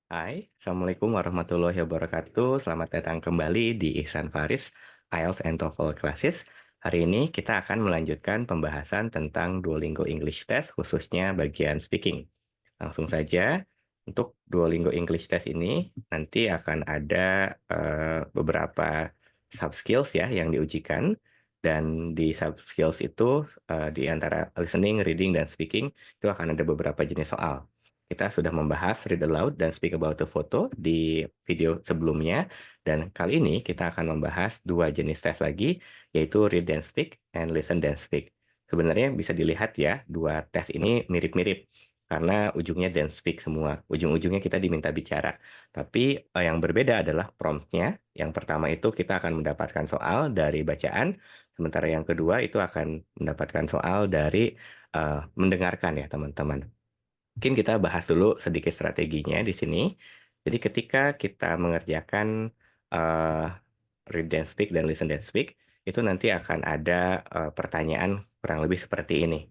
Hai, Assalamualaikum warahmatullahi wabarakatuh. Selamat datang kembali di Ihsan Faris, IELTS and TOEFL Classes. Hari ini kita akan melanjutkan pembahasan tentang Duolingo English Test, khususnya bagian speaking. Langsung saja, untuk Duolingo English Test ini nanti akan ada beberapa sub skills ya yang diujikan. Dan di sub skills itu, di antara listening, reading, dan speaking, itu akan ada beberapa jenis soal. Kita sudah membahas read aloud dan speak about the photo di video sebelumnya, dan kali ini kita akan membahas dua jenis tes lagi, yaitu read and speak and listen dan speak. Sebenarnya bisa dilihat ya, dua tes ini mirip-mirip karena ujungnya dan speak semua. Ujung-ujungnya kita diminta bicara. Tapi yang berbeda adalah promptnya. Yang pertama itu kita akan mendapatkan soal dari bacaan, sementara yang kedua itu akan mendapatkan soal dari mendengarkan ya teman-teman. Mungkin kita bahas dulu sedikit strateginya di sini. Jadi ketika kita mengerjakan eh, read and speak dan listen and speak, itu nanti akan ada pertanyaan kurang lebih seperti ini.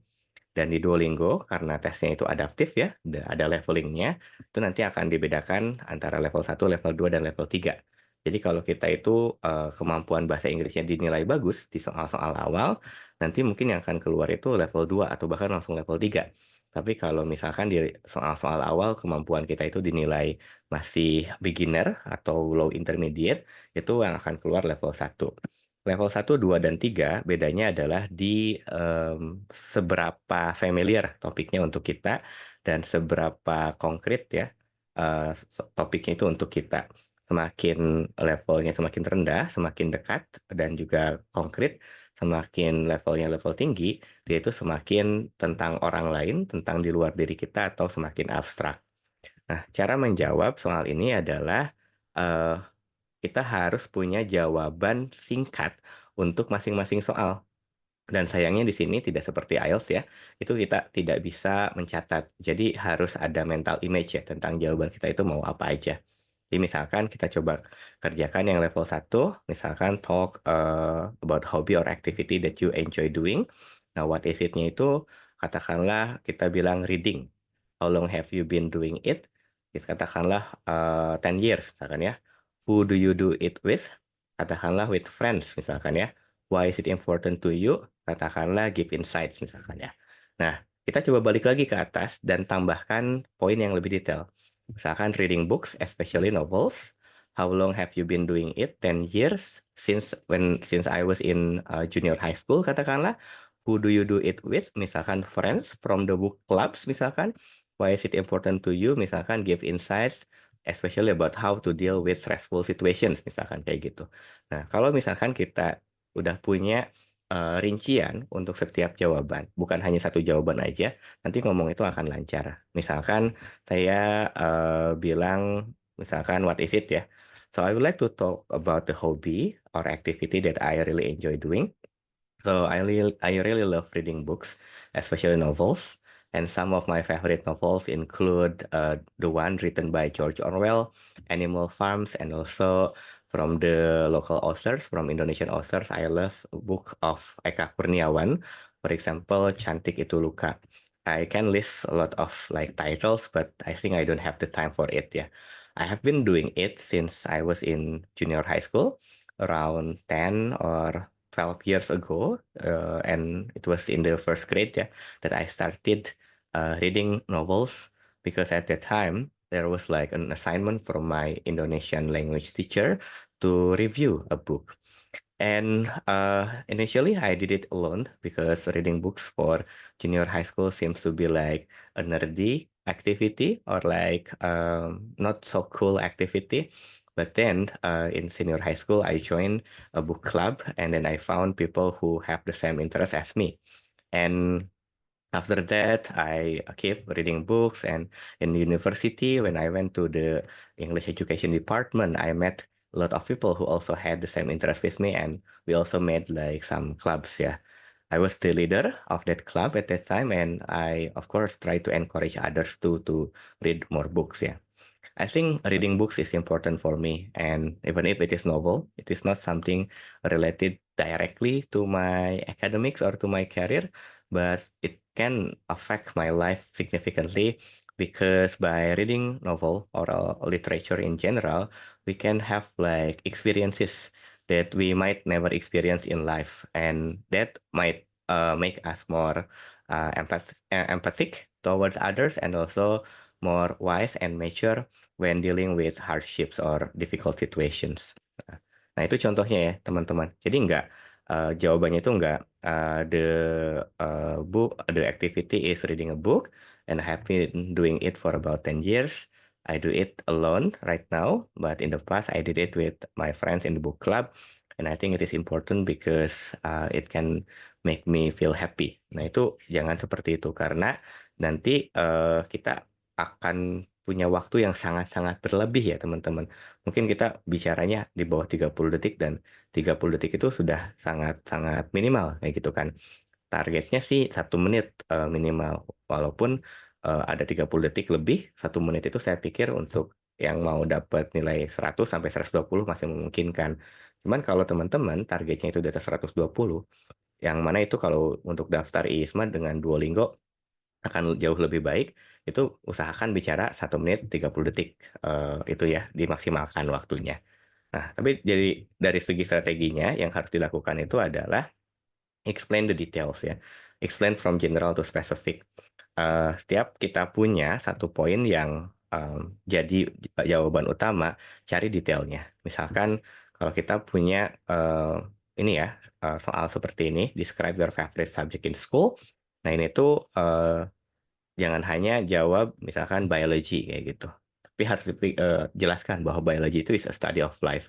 Dan di Duolingo, karena tesnya itu adaptif ya, ada levelingnya, itu nanti akan dibedakan antara level 1, level 2, dan level 3. Jadi kalau kita itu kemampuan bahasa Inggrisnya dinilai bagus di soal-soal awal, nanti mungkin yang akan keluar itu level 2 atau bahkan langsung level 3. Tapi kalau misalkan di soal-soal awal kemampuan kita itu dinilai masih beginner atau low intermediate, itu yang akan keluar level 1. Level 1, 2, dan 3 bedanya adalah di seberapa familiar topiknya untuk kita dan seberapa konkret ya topiknya itu untuk kita. Semakin levelnya semakin rendah, semakin dekat dan juga konkret, semakin levelnya level tinggi, dia itu semakin tentang orang lain, tentang di luar diri kita atau semakin abstrak. Nah, cara menjawab soal ini adalah eh, kita harus punya jawaban singkat untuk masing-masing soal. Dan sayangnya di sini tidak seperti IELTS ya, itu kita tidak bisa mencatat. Jadi harus ada mental image ya tentang jawaban kita itu mau apa aja. Jadi misalkan kita coba kerjakan yang level 1, misalkan talk about hobby or activity that you enjoy doing. Nah, what is it-nya itu katakanlah kita bilang reading. How long have you been doing it? Kita katakanlah 10 years misalkan ya. Who do you do it with? Katakanlah with friends misalkan ya. Why is it important to you? Katakanlah give insights misalkan ya. Nah, kita coba balik lagi ke atas dan tambahkan poin yang lebih detail. Misalkan reading books, especially novels. How long have you been doing it? 10 years since I was in junior high school katakanlah. Who do you do it with? Misalkan friends from the book clubs misalkan. Why is it important to you? Misalkan give insights especially about how to deal with stressful situations misalkan kayak gitu. Nah, kalau misalkan kita udah punya rincian untuk setiap jawaban, bukan hanya satu jawaban aja, nanti ngomong itu akan lancar. Misalkan saya bilang, misalkan what is it ya? So I would like to talk about the hobby or activity that I really enjoy doing. So I really love reading books, especially novels. And some of my favorite novels include the one written by George Orwell, Animal Farms, and also from the local authors, from Indonesian authors. I love a book of Eka Kurniawan, for example, Cantik Itu Luka. I can list a lot of like titles, but I think I don't have the time for it. Yeah, I have been doing it since I was in junior high school, around 10 or 12 years ago, and it was in the first grade yeah, that I started reading novels because at that time there was like an assignment from my Indonesian language teacher to review a book. And initially I did it alone because reading books for junior high school seems to be like a nerdy activity or like not so cool activity. But then in senior high school, I joined a book club and then I found people who have the same interest as me. And after that, I keep reading books. And in university, when I went to the English education department, I met a lot of people who also had the same interest with me. And we also made like some clubs. Yeah. I was the leader of that club at that time. And I, of course, try to encourage others to read more books. Yeah. I think reading books is important for me, and even if it is novel, it is not something related directly to my academics or to my career, but it can affect my life significantly because by reading novel or literature in general, we can have like experiences that we might never experience in life, and that might make us more empathic towards others and also more wise and mature when dealing with hardships or difficult situations. Nah, itu contohnya ya, teman-teman. Jadi jawabannya itu nggak the activity is reading a book and I have been doing it for about 10 years. I do it alone right now, but in the past I did it with my friends in the book club. And I think it is important because it can make me feel happy. Nah, itu jangan seperti itu karena nanti kita akan punya waktu yang sangat-sangat berlebih ya, teman-teman. Mungkin kita bicaranya di bawah 30 detik dan 30 detik itu sudah sangat-sangat minimal kayak gitu kan. Targetnya sih 1 menit minimal. Walaupun ada 30 detik lebih, 1 menit itu saya pikir untuk yang mau dapat nilai 100 sampai 120 masih memungkinkan. Cuman kalau teman-teman targetnya itu di atas 120, yang mana itu kalau untuk daftar ISMA dengan Duolingo akan jauh lebih baik, itu usahakan bicara 1 menit 30 detik. Itu ya, dimaksimalkan waktunya. Nah, tapi jadi dari segi strateginya yang harus dilakukan itu adalah explain the details ya. Explain from general to specific. Setiap kita punya satu poin yang jadi jawaban utama, cari detailnya. Misalkan kalau kita punya ini ya, soal seperti ini, describe your favorite subject in school. Nah, ini tuh jangan hanya jawab misalkan biology kayak gitu. Tapi harus jelaskan bahwa biology itu is a study of life.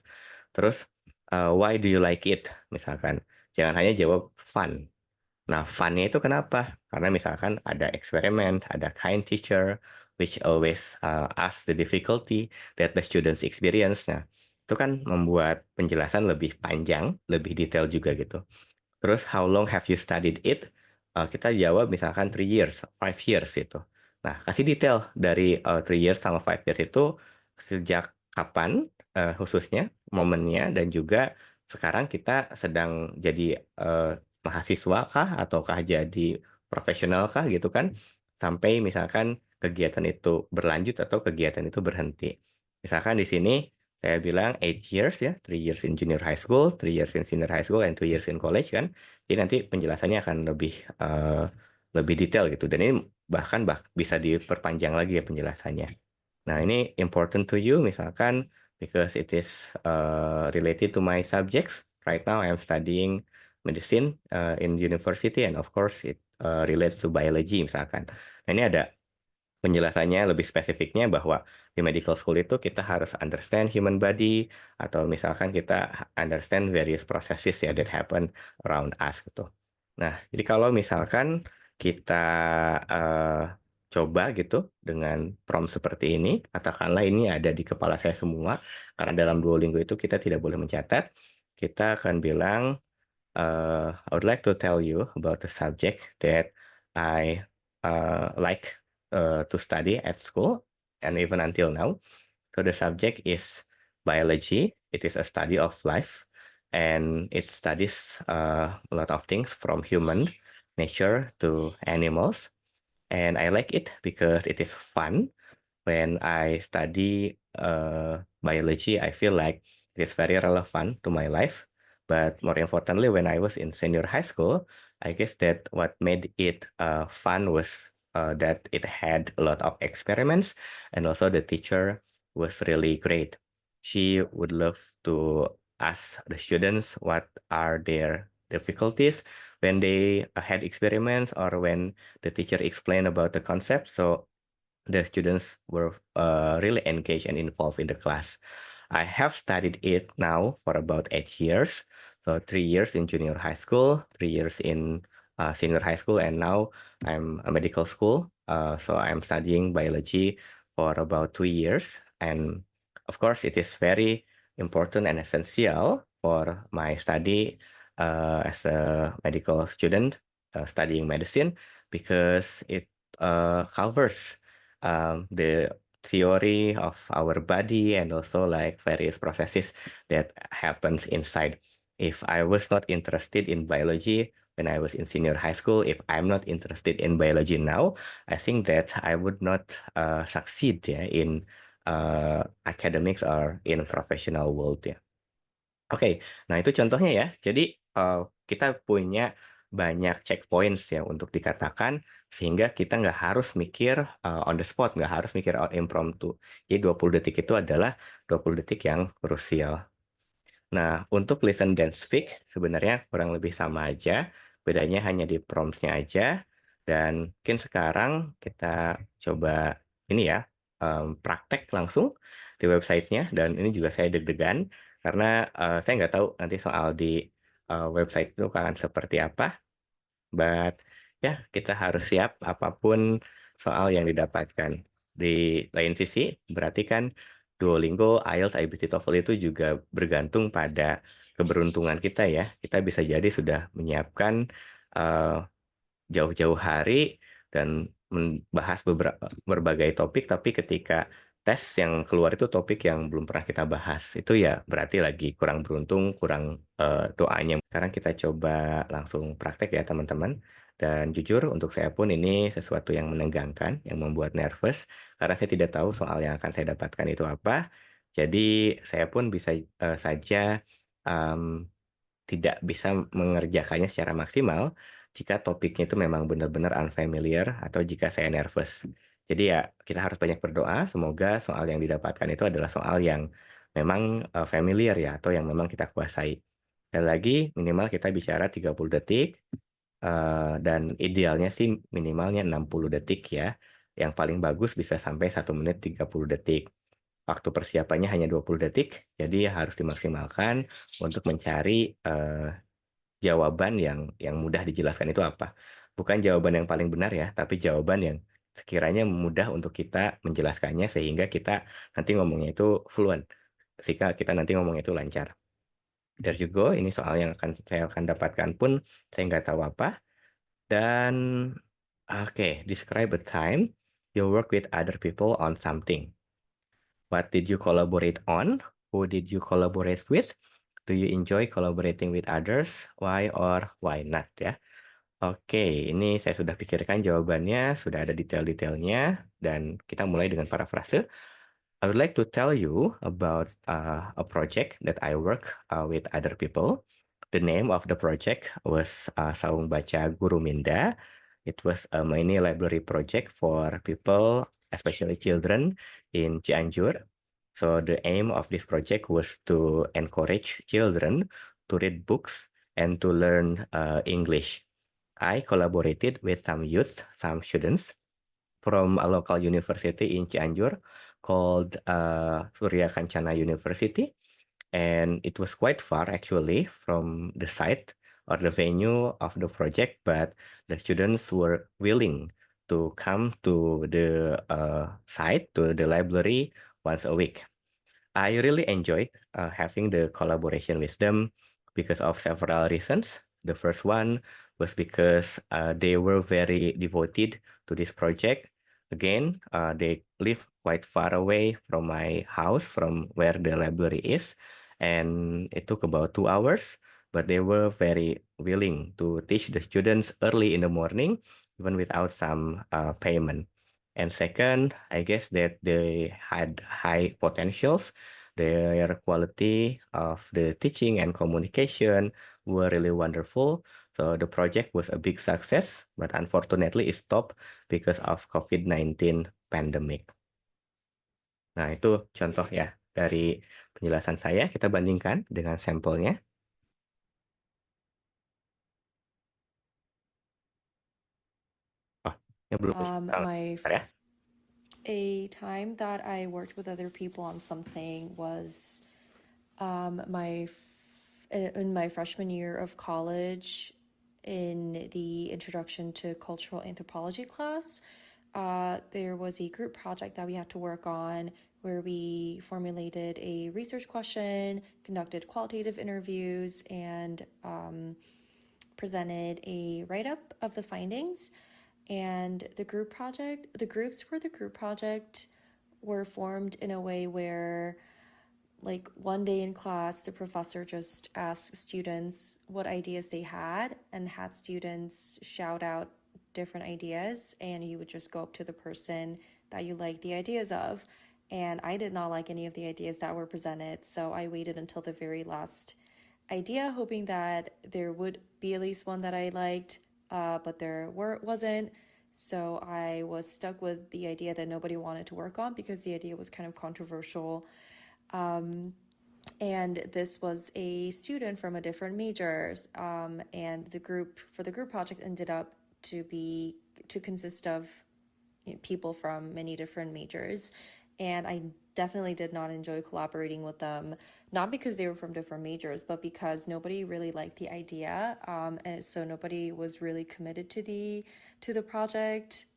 Terus why do you like it? Misalkan jangan hanya jawab fun. Nah, fun-nya itu kenapa? Karena misalkan ada eksperimen, ada kind teacher, which always ask the difficulty that the students experience. Nah, itu kan membuat penjelasan lebih panjang, lebih detail juga gitu. Terus how long have you studied it? Kita jawab misalkan 3 years, 5 years itu. Nah, kasih detail dari 3 years sama 5 years itu sejak kapan khususnya momennya dan juga sekarang kita sedang jadi mahasiswa kah ataukah jadi profesional kah gitu kan sampai misalkan kegiatan itu berlanjut atau kegiatan itu berhenti. Misalkan di sini saya bilang 8 years ya, 3 years in junior high school, 3 years in senior high school, and 2 years in college kan. Jadi nanti penjelasannya akan lebih detail gitu. Dan ini bahkan bisa diperpanjang lagi ya penjelasannya. Nah, ini important to you misalkan because it is related to my subjects. Right now I am studying medicine in university and of course it relates to biology misalkan. Nah, ini ada penjelasannya lebih spesifiknya bahwa di medical school itu kita harus understand human body atau misalkan kita understand various processes ya that happen around us gitu. Nah, jadi kalau misalkan kita eh, coba gitu dengan prompt seperti ini, katakanlah ini ada di kepala saya semua, karena dalam Duolingo itu kita tidak boleh mencatat, kita akan bilang I would like to tell you about the subject that I like to study at school and even until now. So the subject is biology. It is a study of life, and it studies a lot of things from human nature to animals. And I like it because it is fun. When I study biology, I feel like it is very relevant to my life. But more importantly, when I was in senior high school, I guess that what made it fun was that it had a lot of experiments, and also the teacher was really great. She would love to ask the students what are their difficulties when they had experiments or when the teacher explained about the concept. So the students were really engaged and involved in the class. I have studied it now for about 8 years. So 3 years in junior high school, 3 years in senior high school, and now I'm a medical school. So I'm studying biology for about 2 years. And of course, it is very important and essential for my study as a medical student studying medicine because it covers the theory of our body and also like various processes that happens inside. If I was not interested in biology, when I was in senior high school, if I'm not interested in biology now, I think that I would not succeed ya in academics or in professional world ya. Oke, nah itu contohnya ya. Jadi kita punya banyak checkpoints ya untuk dikatakan sehingga kita nggak harus mikir on the spot, nggak harus mikir impromptu. Jadi 20 detik itu adalah 20 detik yang krusial. Nah, untuk listen dan speak sebenarnya kurang lebih sama aja. Bedanya hanya di prompts-nya aja. Dan mungkin sekarang kita coba ini ya, praktek langsung di websitenya. Dan ini juga saya deg-degan karena saya nggak tahu nanti soal di website itu akan seperti apa. But ya, kita harus siap apapun soal yang didapatkan. Di lain sisi, berarti kan Duolingo, IELTS, IBT, TOEFL itu juga bergantung pada keberuntungan kita ya. Kita bisa jadi sudah menyiapkan eh, jauh-jauh hari dan membahas berbagai topik, tapi ketika tes yang keluar itu topik yang belum pernah kita bahas, itu ya berarti lagi kurang beruntung, kurang doanya. Sekarang kita coba langsung praktek ya teman-teman. Dan jujur untuk saya pun ini sesuatu yang menegangkan, yang membuat nervous, karena saya tidak tahu soal yang akan saya dapatkan itu apa. Jadi saya pun bisa saja em, tidak bisa mengerjakannya secara maksimal jika topiknya itu memang benar-benar unfamiliar atau jika saya nervous. Jadi ya kita harus banyak berdoa, semoga soal yang didapatkan itu adalah soal yang memang familiar ya atau yang memang kita kuasai. Dan lagi minimal kita bicara 30 detik dan idealnya sih minimalnya 60 detik ya. Yang paling bagus bisa sampai 1 menit 30 detik. Waktu persiapannya hanya 20 detik, jadi harus dimaksimalkan untuk mencari jawaban yang mudah dijelaskan itu apa. Bukan jawaban yang paling benar ya, tapi jawaban yang sekiranya mudah untuk kita menjelaskannya sehingga kita nanti ngomongnya itu fluent. Sehingga kita nanti ngomongnya itu lancar. There you go, ini soal yang saya akan dapatkan pun saya nggak tahu apa. Dan oke, describe a time you work with other people on something. What did you collaborate on? Who did you collaborate with? Do you enjoy collaborating with others? Why or why not ya? Oke, ini saya sudah pikirkan jawabannya, sudah ada detail-detailnya, dan kita mulai dengan parafrase. I would like to tell you about a project that I work with other people. The name of the project was Saung Baca Guru Minda. It was a mini library project for people, especially children in Cianjur. So the aim of this project was to encourage children to read books and to learn English. I collaborated with some youth, some students from a local university in Cianjur called Surya Kancana University. And it was quite far actually from the site or the venue of the project, but the students were willing to come to the site, to the library once a week. I really enjoyed having the collaboration with them because of several reasons. The first one was because they were very devoted to this project. Again, they live quite far away from my house, from where the library is, and it took about 2 hours. But they were very willing to teach the students early in the morning, even without some payment. And second, I guess that they had high potentials. Their quality of the teaching and communication were really wonderful. So the project was a big success, but unfortunately it stopped because of COVID-19 pandemic. Nah, itu contoh ya dari penjelasan saya. Kita bandingkan dengan sampelnya. Oh, ini belum. Um, Oh, my bentar ya. f- a time that I worked with other people on something was in my freshman year of college in the introduction to cultural anthropology class. There was a group project that we had to work on where we formulated a research question, conducted qualitative interviews, and presented a write up of the findings. And the groups for the group project were formed in a way where like one day in class, the professor just asked students what ideas they had and had students shout out different ideas, and you would just go up to the person that you like the ideas of. And I did not like any of the ideas that were presented, so I waited until the very last idea, hoping that there would be at least one that I liked, but wasn't. So I was stuck with the idea that nobody wanted to work on because the idea was kind of controversial. And this was a student from a different major, and the group for the group project ended up to consist of people from many different majors. And I definitely did not enjoy collaborating with them, not because they were from different majors, but because nobody really liked the idea, and so nobody was really committed to the project.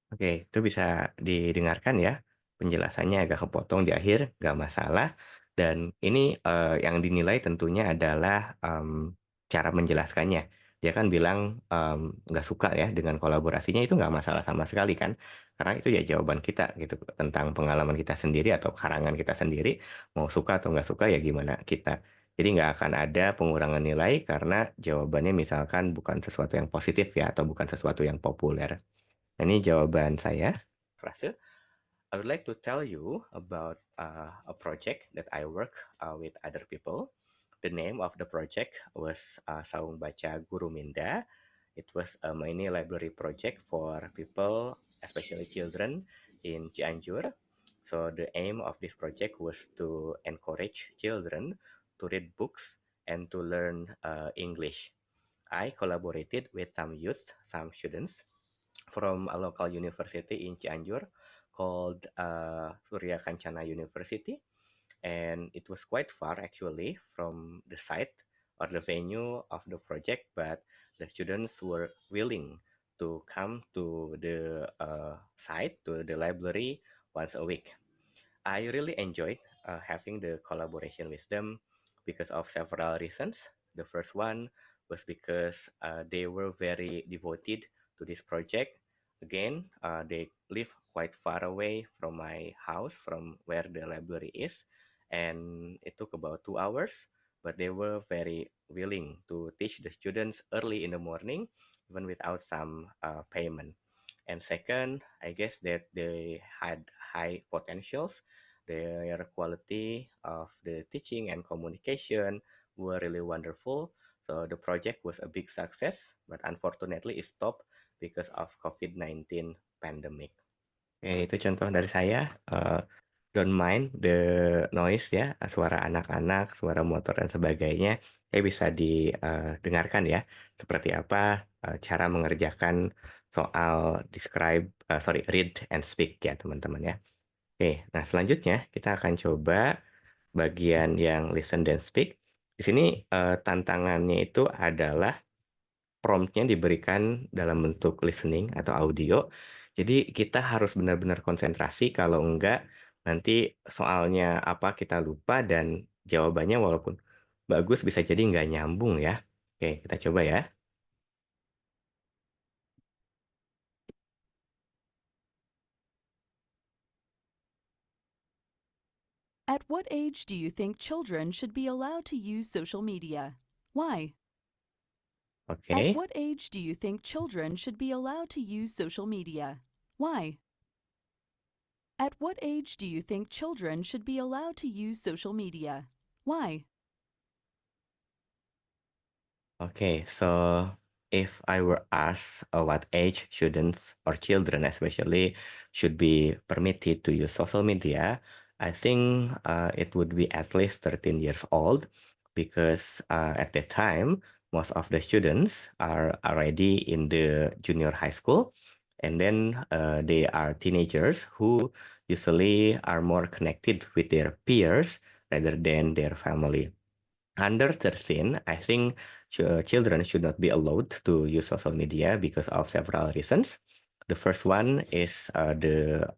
Oke, itu bisa didengarkan ya, penjelasannya agak kepotong di akhir, nggak masalah. Dan ini yang dinilai tentunya adalah cara menjelaskannya. Dia kan bilang nggak suka ya dengan kolaborasinya, itu nggak masalah sama sekali kan. Karena itu ya jawaban kita gitu tentang pengalaman kita sendiri atau karangan kita sendiri, mau suka atau nggak suka ya gimana kita. Jadi nggak akan ada pengurangan nilai karena jawabannya misalkan bukan sesuatu yang positif ya atau bukan sesuatu yang populer. Nah, ini jawaban saya. Frase. I would like to tell you about a project that I work with other people. The name of the project was Saung Baca Guru Minda. It was a mini library project for people, especially children, in Cianjur. So the aim of this project was to encourage children to read books and to learn English. I collaborated with some youth, some students from a local university in Cianjur called Surya Kancana University. And it was quite far actually from the site or the venue of the project, but the students were willing to come to the site, to the library once a week. I really enjoyed having the collaboration with them because of several reasons. The first one was because they were very devoted to this project. Again, they live quite far away from my house, from where the library is, and it took about 2 hours. But they were very willing to teach the students early in the morning, even without some payment. And second, I guess that they had high potentials. Their quality of the teaching and communication were really wonderful. So the project was a big success, but unfortunately it stopped because of COVID-19 pandemic. Oke, itu contoh dari saya. Don't mind the noise ya, suara anak-anak, suara motor dan sebagainya. Bisa didengarkan ya, seperti apa cara mengerjakan soal read and speak ya teman-teman ya. Oke, nah selanjutnya kita akan coba bagian yang listen dan speak. Di sini tantangannya itu adalah prompt-nya diberikan dalam bentuk listening atau audio. Jadi kita harus benar-benar konsentrasi, kalau enggak nanti soalnya apa kita lupa dan jawabannya walaupun bagus bisa jadi nggak nyambung ya. Oke, kita coba ya. At what age do you think children should be allowed to use social media? Why? At Oke. what age do you think children should be allowed to use social media? Why? At what age do you think children should be allowed to use social media? Why? Okay, so if I were asked what age students or children especially should be permitted to use social media, I think it would be at least 13 years old because at that time, most of the students are already in the junior high school, and then they are teenagers who usually are more connected with their peers rather than their family. Under 13, I think children should not be allowed to use social media because of several reasons. The first one is the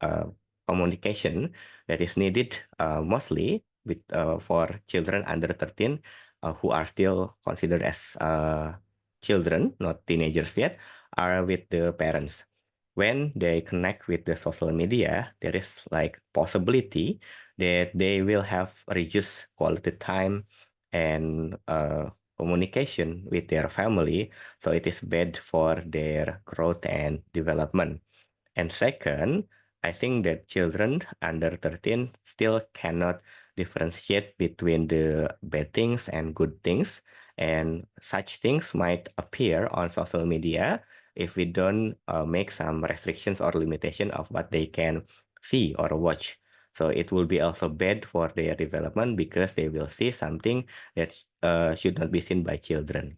communication that is needed mostly for children under 13 who are still considered as children, not teenagers yet, are with the parents. when they connect with the social media, there is like possibility that they will have reduced quality time and communication with their family. So it is bad for their growth and development. And second, I think that children under 13 still cannot differentiate between the bad things and good things. And such things might appear on social media if we don't make some restrictions or limitation of what they can see or watch. So it will be also bad for their development because they will see something that should not be seen by children.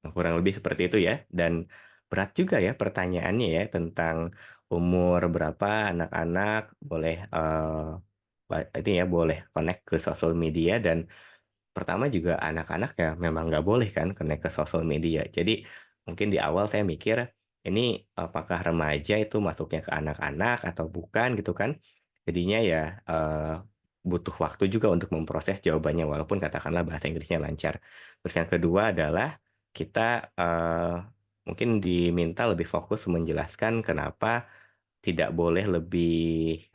Nah, kurang lebih seperti itu ya, dan berat juga ya pertanyaannya ya tentang umur berapa anak-anak boleh, ini ya, boleh connect ke sosial media dan pertama juga anak-anak ya memang nggak boleh kan connect ke sosial media. Jadi mungkin di awal saya mikir, ini apakah remaja itu masuknya ke anak-anak atau bukan gitu kan. Jadinya ya, butuh waktu juga untuk memproses jawabannya walaupun katakanlah bahasa Inggrisnya lancar. Terus yang kedua adalah kita, mungkin diminta lebih fokus menjelaskan kenapa tidak boleh lebih,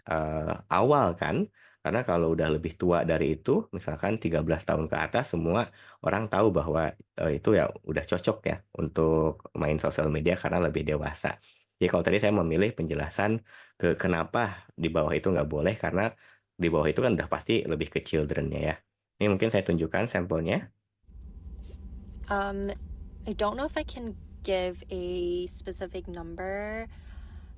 awal kan, karena kalau udah lebih tua dari itu, misalkan 13 tahun ke atas, semua orang tahu bahwa, itu ya udah cocok ya untuk main sosial media karena lebih dewasa. Jadi kalau tadi saya memilih penjelasan kenapa di bawah itu nggak boleh, karena di bawah itu kan udah pasti lebih ke children-nya ya. Ini mungkin saya tunjukkan sampelnya. I don't know if I can give a specific number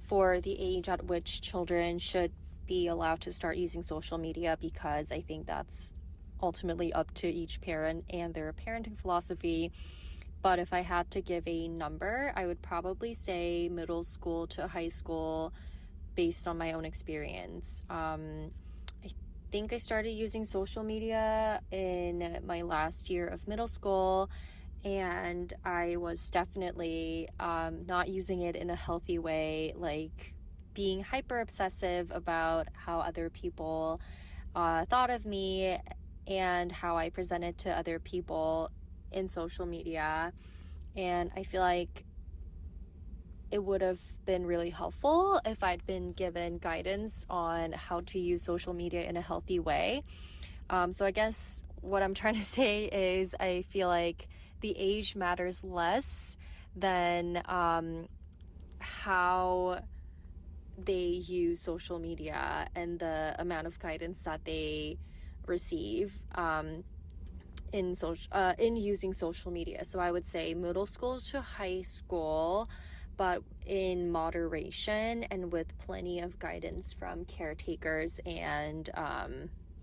for the age at which children should be allowed to start using social media because I think that's ultimately up to each parent and their parenting philosophy. But if I had to give a number, I would probably say middle school to high school based on my own experience. I think I started using social media in my last year of middle school, and I was definitely not using it in a healthy way, like being hyper obsessive about how other people thought of me and how I presented to other people in social media. And I feel like it would have been really helpful if I'd been given guidance on how to use social media in a healthy way. So I guess what I'm trying to say is I feel like the age matters less than how they use social media and the amount of guidance that they receive in using social media. So I would say middle school to high school, but in moderation and with plenty of guidance from caretakers and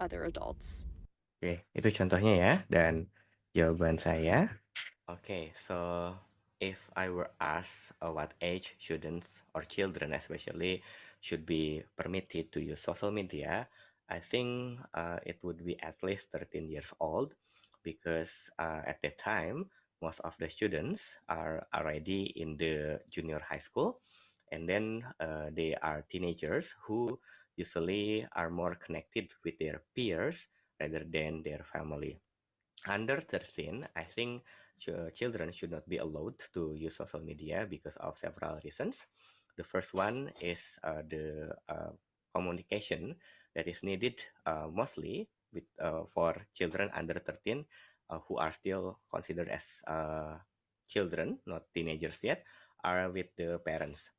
other adults. Oke, itu contohnya ya, dan jawaban saya. Okay, so if I were asked what age students or children especially should be permitted to use social media, I think it would be at least 13 years old because at that time most of the students are already in the junior high school, and then they are teenagers who usually are more connected with their peers rather than their family. Under 13, I think children should not be allowed to use social media because of several reasons. The first one is the communication that is needed mostly for children under 13 who are still considered as children, not teenagers yet, are with the parents.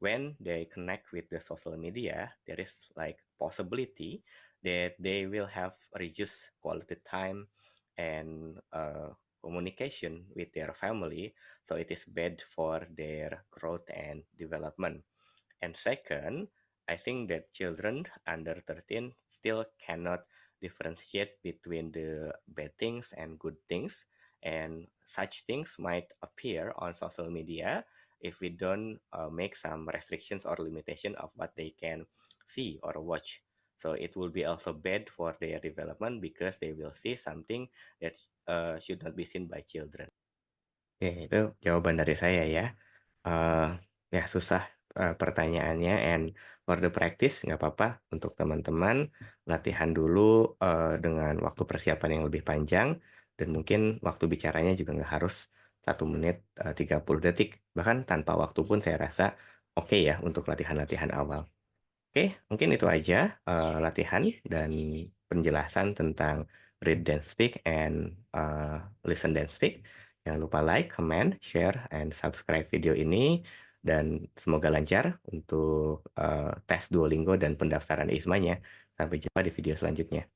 When they connect with the social media, there is like possibility that they will have reduced quality time and communication with their family, so it is bad for their growth and development. And second, I think that children under 13 still cannot differentiate between the bad things and good things, and such things might appear on social media if we don't make some restrictions or limitation of what they can see or watch. So it will be also bad for their development because they will see something that should not be seen by children. Oke, itu jawaban dari saya ya. Eee, ya susah, pertanyaannya, and for the practice nggak apa-apa untuk teman-teman latihan dulu, dengan waktu persiapan yang lebih panjang dan mungkin waktu bicaranya juga nggak harus 1 menit, 30 detik, bahkan tanpa waktu pun saya rasa oke ya untuk latihan-latihan awal. Oke, mungkin itu aja latihan dan penjelasan tentang read then speak and listen then speak. Jangan lupa like, comment, share, and subscribe video ini. Dan semoga lancar untuk tes Duolingo dan pendaftaran ISMA-nya. Sampai jumpa di video selanjutnya.